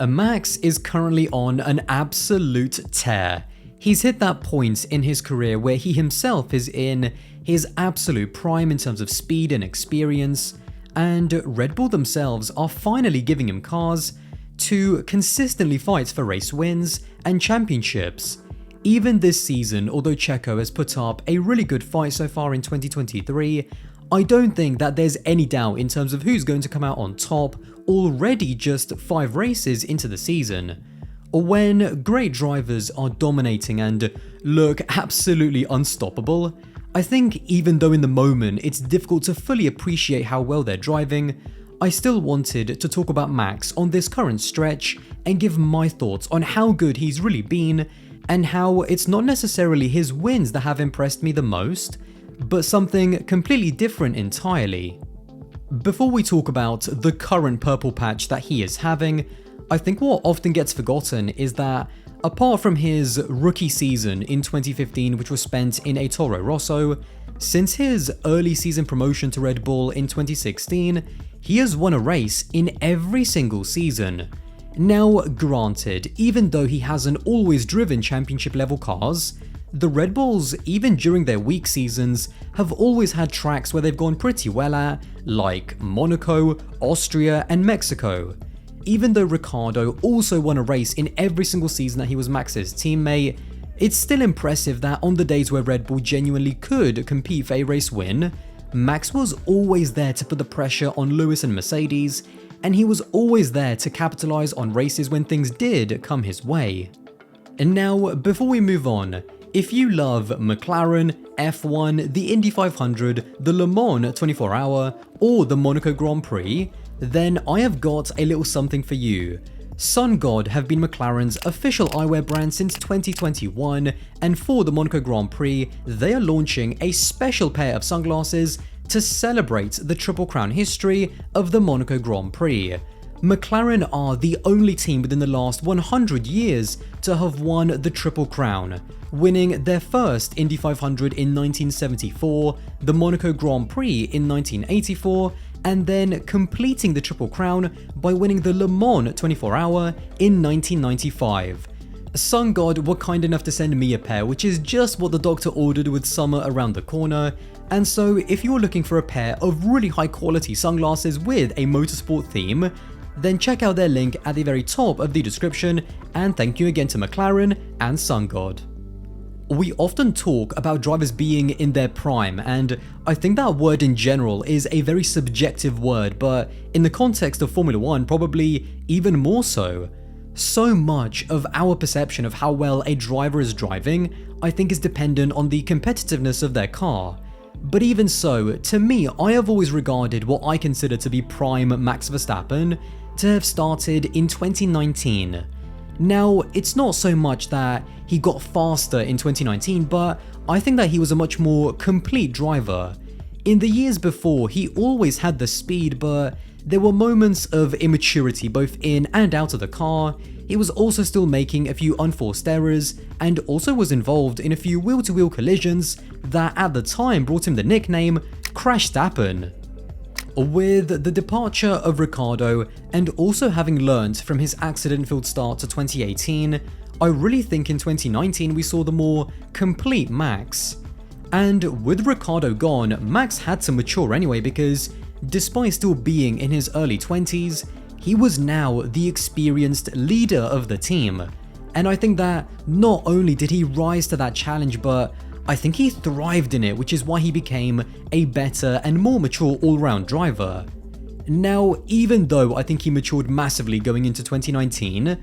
Max is currently on an absolute tear. He's hit that point in his career where he himself is in his absolute prime in terms of speed and experience, and Red Bull themselves are finally giving him cars to consistently fight for race wins and championships. Even this season, although Checo has put up a really good fight so far in 2023, I don't think that there's any doubt in terms of who's going to come out on top already just 5 races into the season. When great drivers are dominating and look absolutely unstoppable, I think even though in the moment it's difficult to fully appreciate how well they're driving, I still wanted to talk about Max on this current stretch and give my thoughts on how good he's really been and how it's not necessarily his wins that have impressed me the most, but something completely different entirely. Before we talk about the current purple patch that he is having, I think what often gets forgotten is that apart from his rookie season in 2015, which was spent in a Toro Rosso, since his early season promotion to Red Bull in 2016, he has won a race in every single season. Now, granted, even though he hasn't always driven championship level cars, the Red Bulls, even during their weak seasons, have always had tracks where they've gone pretty well at, like Monaco, Austria, and Mexico. Even though Ricciardo also won a race in every single season that he was Max's teammate, it's still impressive that on the days where Red Bull genuinely could compete for a race win, Max was always there to put the pressure on Lewis and Mercedes, and he was always there to capitalize on races when things did come his way. And now, before we move on, if you love McLaren, F1, the Indy 500, the Le Mans 24-hour, or the Monaco Grand Prix, then I have got a little something for you. SunGod have been McLaren's official eyewear brand since 2021, and for the Monaco Grand Prix, they are launching a special pair of sunglasses to celebrate the Triple Crown history of the Monaco Grand Prix. McLaren are the only team within the last 100 years to have won the Triple Crown, winning their first Indy 500 in 1974, the Monaco Grand Prix in 1984, and then completing the Triple Crown by winning the Le Mans 24-hour in 1995. SunGod were kind enough to send me a pair, which is just what the doctor ordered with summer around the corner, and so if you're looking for a pair of really high quality sunglasses with a motorsport theme, then check out their link at the very top of the description, and thank you again to McLaren and SunGod. We often talk about drivers being in their prime, and I think that word in general is a very subjective word, but in the context of Formula 1 probably even more so. So much of our perception of how well a driver is driving, I think, is dependent on the competitiveness of their car. But even so, to me, I have always regarded what I consider to be prime Max Verstappen to have started in 2019. Now, it's not so much that he got faster in 2019, but I think that he was a much more complete driver. In the years before, he always had the speed, but there were moments of immaturity both in and out of the car. He was also still making a few unforced errors, and also was involved in a few wheel-to-wheel collisions that at the time brought him the nickname Crashstappen. With the departure of Ricciardo, and also having learnt from his accident-filled start to 2018, I really think in 2019 we saw the more complete Max. And with Ricciardo gone, Max had to mature anyway, because despite still being in his early 20s, he was now the experienced leader of the team. And I think that not only did he rise to that challenge, but I think he thrived in it, which is why he became a better and more mature all-round driver. Now, even though I think he matured massively going into 2019,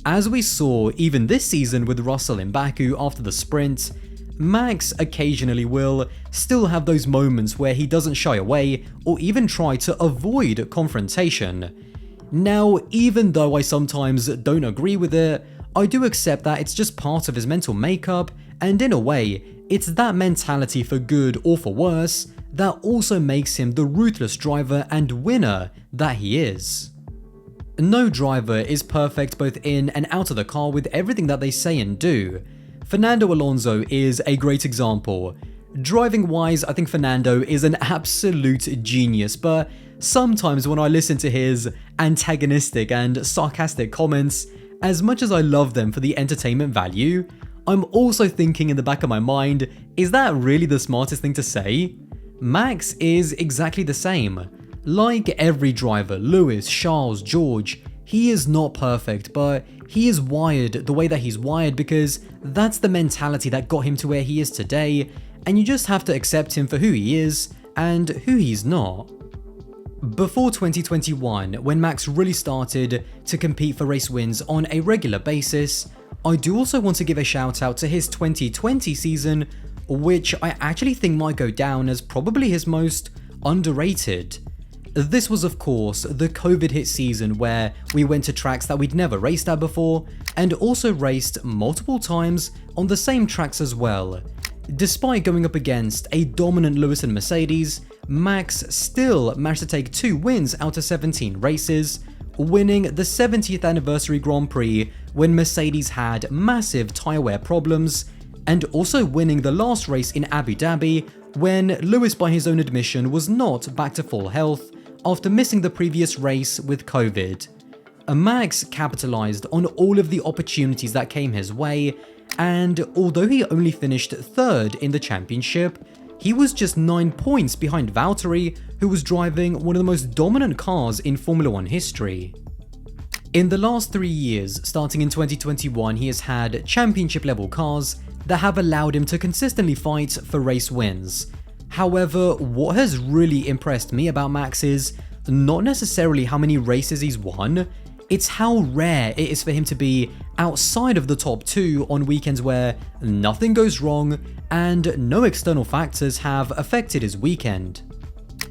as we saw even this season with Russell in Baku after the sprint, Max occasionally will still have those moments where he doesn't shy away or even try to avoid confrontation. Now, even though I sometimes don't agree with it, I do accept that it's just part of his mental makeup, and in a way, it's that mentality, for good or for worse, that also makes him the ruthless driver and winner that he is. No driver is perfect both in and out of the car with everything that they say and do. Fernando Alonso is a great example. Driving wise, I think Fernando is an absolute genius, but sometimes when I listen to his antagonistic and sarcastic comments, as much as I love them for the entertainment value, I'm also thinking in the back of my mind, is that really the smartest thing to say? Max is exactly the same. Like every driver, Lewis, Charles, George, he is not perfect, but he is wired the way that he's wired because that's the mentality that got him to where he is today, and you just have to accept him for who he is and who he's not. Before 2021, when Max really started to compete for race wins on a regular basis, I do also want to give a shout out to his 2020 season, which I actually think might go down as probably his most underrated. This was of course the COVID hit season where we went to tracks that we'd never raced at before and also raced multiple times on the same tracks as well. Despite going up against a dominant Lewis and Mercedes, Max still managed to take 2 wins out of 17 races, winning the 70th anniversary Grand Prix when Mercedes had massive tyre wear problems, and also winning the last race in Abu Dhabi when Lewis, by his own admission, was not back to full health after missing the previous race with COVID. Max capitalized on all of the opportunities that came his way, and although he only finished 3rd in the championship, he was just 9 points behind Valtteri, who was driving one of the most dominant cars in Formula 1 history. In the last 3 years, starting in 2021, he has had championship level cars that have allowed him to consistently fight for race wins. However, what has really impressed me about Max is not necessarily how many races he's won, it's how rare it is for him to be outside of the top 2 on weekends where nothing goes wrong and no external factors have affected his weekend.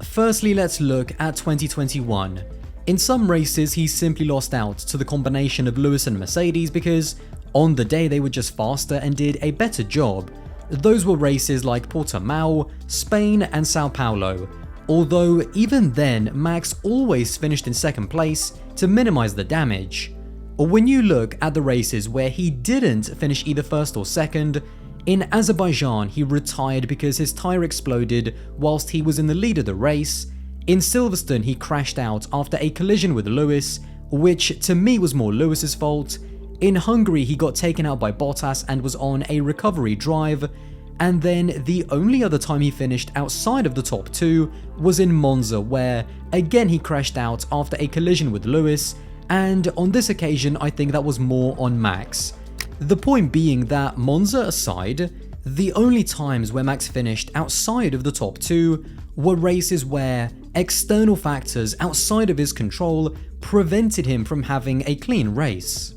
Firstly, let's look at 2021. In some races, he simply lost out to the combination of Lewis and Mercedes because on the day they were just faster and did a better job. Those were races like Portimao, Spain and Sao Paulo, although even then Max always finished in 2nd place to minimize the damage. When you look at the races where he didn't finish either 1st or 2nd, in Azerbaijan he retired because his tyre exploded whilst he was in the lead of the race. In Silverstone he crashed out after a collision with Lewis, which to me was more Lewis's fault. In Hungary he got taken out by Bottas and was on a recovery drive, and then the only other time he finished outside of the top 2 was in Monza, where again he crashed out after a collision with Lewis, and on this occasion I think that was more on Max. The point being that, Monza aside, the only times where Max finished outside of the top 2 were races where external factors outside of his control prevented him from having a clean race.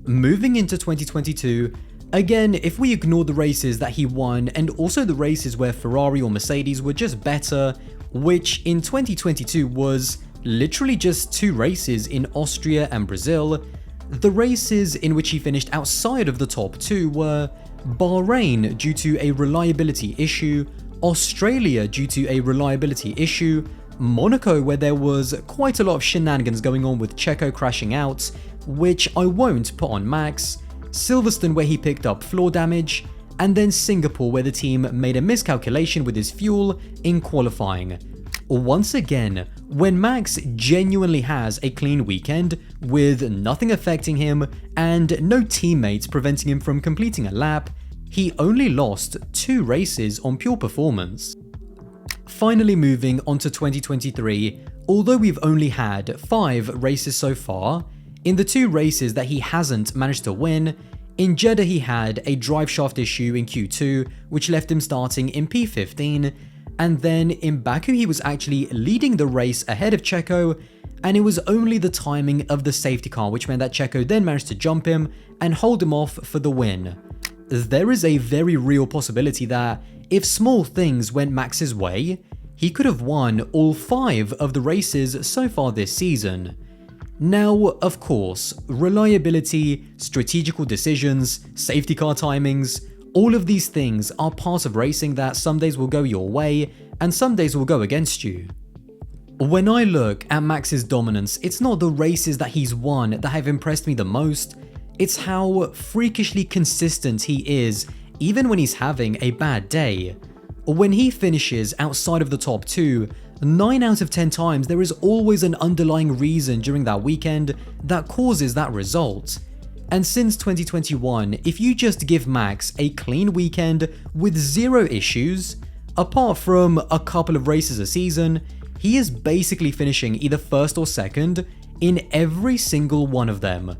Moving into 2022, again, if we ignore the races that he won and also the races where Ferrari or Mercedes were just better, which in 2022 was literally just 2 races in Austria and Brazil, the races in which he finished outside of the top 2 were Bahrain due to a reliability issue, Australia due to a reliability issue, Monaco where there was quite a lot of shenanigans going on with Checo crashing out, which I won't put on Max, Silverstone where he picked up floor damage, and then Singapore where the team made a miscalculation with his fuel in qualifying. Once again, when Max genuinely has a clean weekend with nothing affecting him and no teammates preventing him from completing a lap, he only lost 2 races on pure performance. Finally, moving on to 2023, although we've only had 5 races so far, in the 2 races that he hasn't managed to win, in Jeddah he had a driveshaft issue in Q2 which left him starting in P15, and then in Baku he was actually leading the race ahead of Checo, and it was only the timing of the safety car which meant that Checo then managed to jump him and hold him off for the win. There is a very real possibility that if small things went Max's way, he could have won all 5 of the races so far this season. Now, of course, reliability, strategical decisions, safety car timings, all of these things are part of racing that some days will go your way and some days will go against you. When I look at Max's dominance, it's not the races that he's won that have impressed me the most, it's how freakishly consistent he is even when he's having a bad day. When he finishes outside of the top 2, 9 out of 10 times there is always an underlying reason during that weekend that causes that result. And since 2021, if you just give Max a clean weekend with 0 issues, apart from a couple of races a season, he is basically finishing either first or second in every single one of them.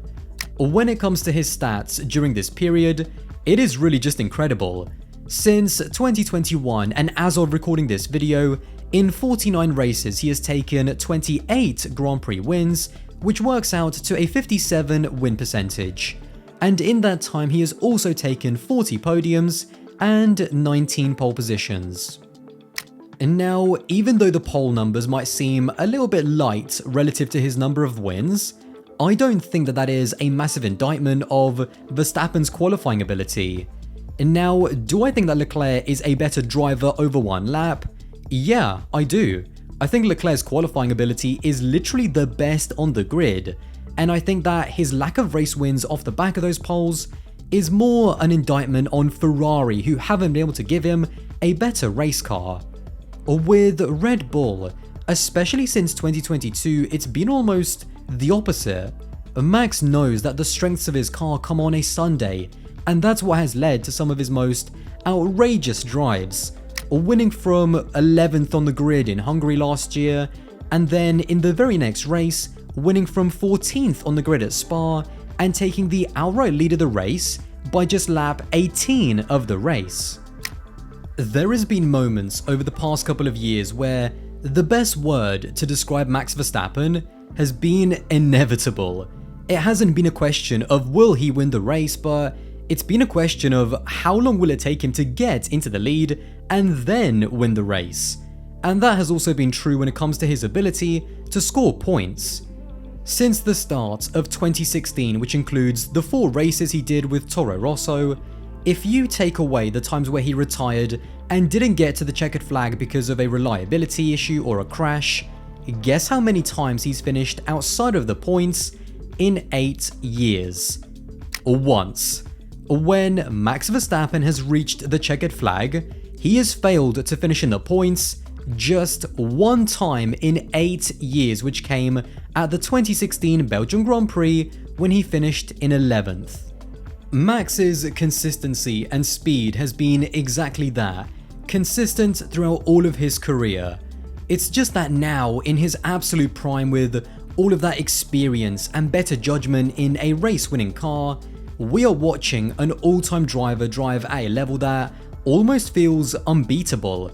When it comes to his stats during this period, it is really just incredible. Since 2021, and as of recording this video, in 49 races he has taken 28 Grand Prix wins, which works out to a 57 win percentage. And in that time he has also taken 40 podiums and 19 pole positions. And now, even though the pole numbers might seem a little bit light relative to his number of wins, I don't think that is a massive indictment of Verstappen's qualifying ability. And now, do I think that Leclerc is a better driver over one lap? Yeah, I do. I think Leclerc's qualifying ability is literally the best on the grid, and I think that his lack of race wins off the back of those poles is more an indictment on Ferrari, who haven't been able to give him a better race car. With Red Bull, especially since 2022, it's been almost the opposite. Max knows that the strengths of his car come on a Sunday, and that's what has led to some of his most outrageous drives, winning from 11th on the grid in Hungary last year, and then in the very next race, winning from 14th on the grid at Spa and taking the outright lead of the race by just lap 18 of the race. There has been moments over the past couple of years where the best word to describe Max Verstappen has been inevitable. It hasn't been a question of will he win the race, but it's been a question of how long will it take him to get into the lead and then win the race. And that has also been true when it comes to his ability to score points. Since the start of 2016, which includes the 4 races he did with Toro Rosso, if you take away the times where he retired and didn't get to the checkered flag because of a reliability issue or a crash, guess how many times he's finished outside of the points in 8 years? Once. When Max Verstappen has reached the checkered flag, he has failed to finish in the points just 1 time in 8 years, which came at the 2016 Belgian Grand Prix when he finished in 11th. Max's consistency and speed has been exactly that, consistent throughout all of his career. It's just that now, in his absolute prime with all of that experience and better judgment in a race-winning car, we are watching an all-time driver drive at a level that almost feels unbeatable.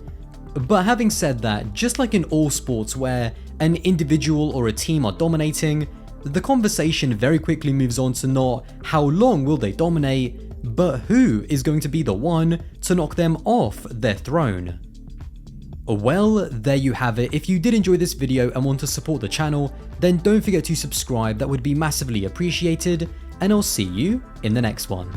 But having said that, just like in all sports where an individual or a team are dominating, the conversation very quickly moves on to not how long will they dominate, but who is going to be the one to knock them off their throne. Well, there you have it. If you did enjoy this video and want to support the channel, then don't forget to subscribe, that would be massively appreciated, and I'll see you in the next one.